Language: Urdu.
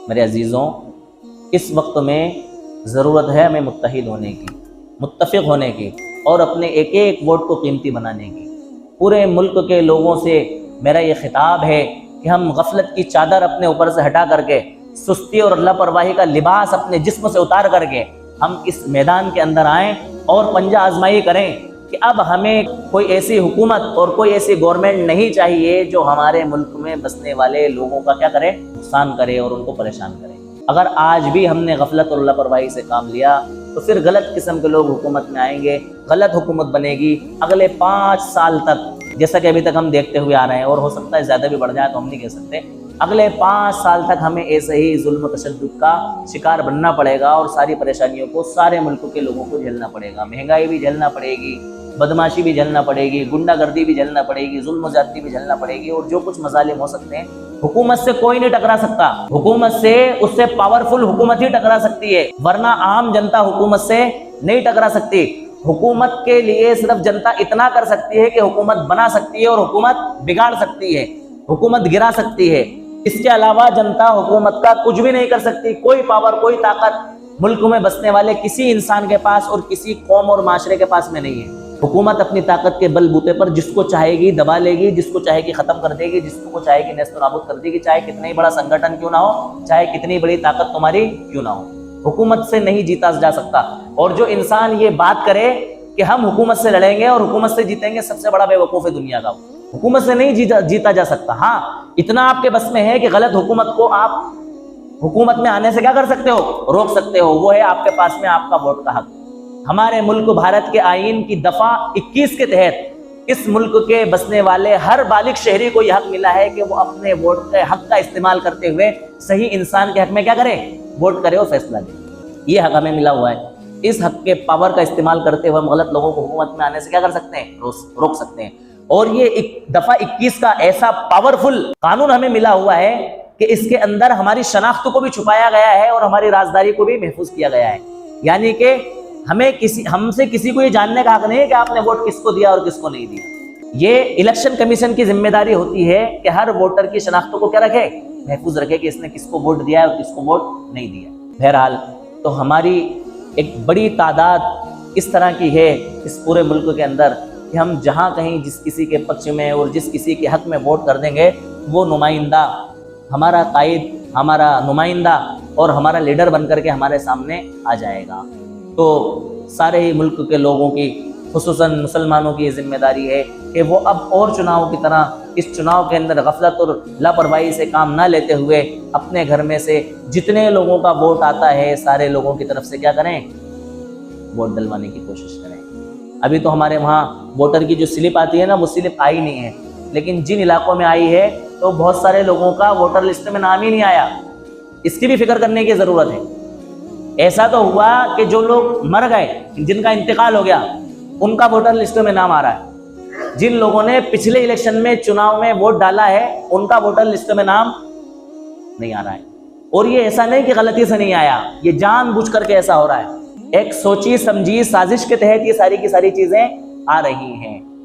میرے عزیزوں، اس وقت میں ضرورت ہے ہمیں متحد ہونے کی، متفق ہونے کی، اور اپنے ایک ایک ووٹ کو قیمتی بنانے کی۔ پورے ملک کے لوگوں سے میرا یہ خطاب ہے کہ ہم غفلت کی چادر اپنے اوپر سے ہٹا کر کے، سستی اور اللہ پرواہی کا لباس اپنے جسم سے اتار کر کے ہم اس میدان کے اندر آئیں اور پنجہ آزمائی کریں کہ اب ہمیں کوئی ایسی حکومت اور کوئی ایسی گورنمنٹ نہیں چاہیے جو ہمارے ملک میں بسنے والے لوگوں کا کیا کرے، نقصان کرے اور ان کو پریشان کرے۔ اگر آج بھی ہم نے غفلت اور لاپرواہی سے کام لیا تو پھر غلط قسم کے لوگ حکومت میں آئیں گے، غلط حکومت بنے گی۔ اگلے 5 سال تک، جیسا کہ ابھی تک ہم دیکھتے ہوئے آ رہے ہیں، اور ہو سکتا ہے زیادہ بھی بڑھ جائے تو ہم نہیں کہہ سکتے، اگلے 5 سال تک ہمیں ایسے ہی ظلم و تشدد کا شکار بننا پڑے گا اور ساری پریشانیوں کو سارے ملکوں کے لوگوں کو جھیلنا پڑے گا۔ مہنگائی بھی جھیلنا پڑے گی، بدماشی بھی جھیلنا پڑے گی، گنڈا گردی بھی جھیلنا پڑے گی، ظلم و زیادتی بھی جھیلنا پڑے گی، اور جو کچھ مظالم ہو سکتے ہیں حکومت سے کوئی نہیں ٹکرا سکتا۔ حکومت سے، اس سے پاورفل حکومت ہی ٹکرا سکتی ہے، ورنہ عام جنتا حکومت سے نہیں ٹکرا سکتی۔ حکومت کے لیے صرف جنتا اتنا کر سکتی ہے کہ حکومت بنا سکتی ہے اور حکومت بگاڑ سکتی ہے، حکومت گرا سکتی ہے۔ اس کے علاوہ جنتا حکومت کا کچھ بھی نہیں کر سکتی۔ کوئی پاور، کوئی طاقت ملک میں بسنے والے کسی انسان کے پاس اور کسی قوم اور معاشرے کے پاس میں نہیں ہے۔ حکومت اپنی طاقت کے بل بوتے پر جس کو چاہے گی دبا لے گی، جس کو چاہے گی ختم کر دے گی، جس کو چاہے گی نیست و نابود کر دے گی، چاہے کتنا ہی بڑا سنگٹھن کیوں نہ ہو، چاہے کتنی بڑی طاقت تمہاری کیوں نہ ہو۔ حکومت سے نہیں جیتا جا سکتا، اور جو انسان یہ بات کرے کہ ہم حکومت سے لڑیں گے اور حکومت سے جیتیں گے، سب سے بڑا بے وقوف ہے دنیا کا۔ حکومت سے نہیں جیتا جا سکتا۔ ہاں، اتنا آپ کے بس میں ہے کہ غلط حکومت کو آپ حکومت میں آنے سے کیا کر سکتے ہو، روک سکتے ہو، وہ ہے آپ کے پاس میں آپ کا ووٹ کا حق۔ ہمارے ملک بھارت کے آئین کی دفعہ 21 کے تحت اس ملک کے بسنے والے ہر بالغ شہری کو یہ حق ملا ہے کہ وہ اپنے ووٹ کے حق کا استعمال کرتے ہوئے صحیح انسان کے حق میں کیا کرے، ووٹ کرے اور فیصلہ دے۔ یہ حق ہمیں ملا ہوا ہے۔ اس حق کے پاور کا استعمال کرتے ہوئے ہم غلط لوگوں کو حکومت میں آنے سے کیا کر سکتے ہیں، روک سکتے ہیں۔ اور یہ دفعہ 21 کا ایسا پاورفل قانون ہمیں ملا ہوا ہے کہ اس کے اندر ہماری شناخت کو بھی چھپایا گیا ہے اور ہماری رازداری کو بھی محفوظ کیا گیا ہے۔ یعنی کہ ہم سے کسی کو یہ جاننے کا حق نہیں ہے کہ آپ نے ووٹ کس کو دیا اور کس کو نہیں دیا۔ یہ الیکشن کمیشن کی ذمہ داری ہوتی ہے کہ ہر ووٹر کی شناخت کو کیا رکھے، محفوظ رکھے کہ اس نے کس کو ووٹ دیا ہے اور کس کو ووٹ نہیں دیا۔ بہرحال تو ہماری ایک بڑی تعداد اس طرح کی ہے اس پورے ملک کے اندر کہ ہم جہاں کہیں جس کسی کے پکش میں اور جس کسی کے حق میں ووٹ کر دیں گے، وہ نمائندہ، ہمارا قائد، ہمارا نمائندہ اور ہمارا لیڈر بن کر کے ہمارے سامنے آ جائے گا۔ تو سارے ہی ملک کے لوگوں کی، خصوصاً مسلمانوں کی یہ ذمہ داری ہے کہ وہ اب اور چناؤ کی طرح اس چناؤ کے اندر غفلت اور لاپرواہی سے کام نہ لیتے ہوئے اپنے گھر میں سے جتنے لوگوں کا ووٹ آتا ہے سارے لوگوں کی طرف سے کیا کریں، ووٹ ڈلوانے کی کوشش کریں۔ ابھی تو ہمارے وہاں ووٹر کی جو سلپ آتی ہے نا، وہ سلپ آئی نہیں ہے، لیکن جن علاقوں میں آئی ہے تو بہت سارے لوگوں کا ووٹر لسٹ میں نام ہی نہیں آیا۔ اس کی بھی فکر کرنے کی ضرورت ہے۔ ایسا تو ہوا کہ جو لوگ مر گئے، جن کا انتقال ہو گیا، ان کا ووٹر لسٹ میں نام آ رہا ہے۔ جن لوگوں نے پچھلے الیکشن میں چناؤ میں ووٹ ڈالا ہے، ان کا ووٹر لسٹ میں نام نہیں آ رہا ہے۔ اور یہ ایسا نہیں کہ غلطی سے نہیں آیا، یہ جان بوجھ کر کے ایسا ہو رہا ہے۔ ایک سوچی سمجھی سازش کے تحت یہ ساری کی ساری چیزیں آ رہی ہیں۔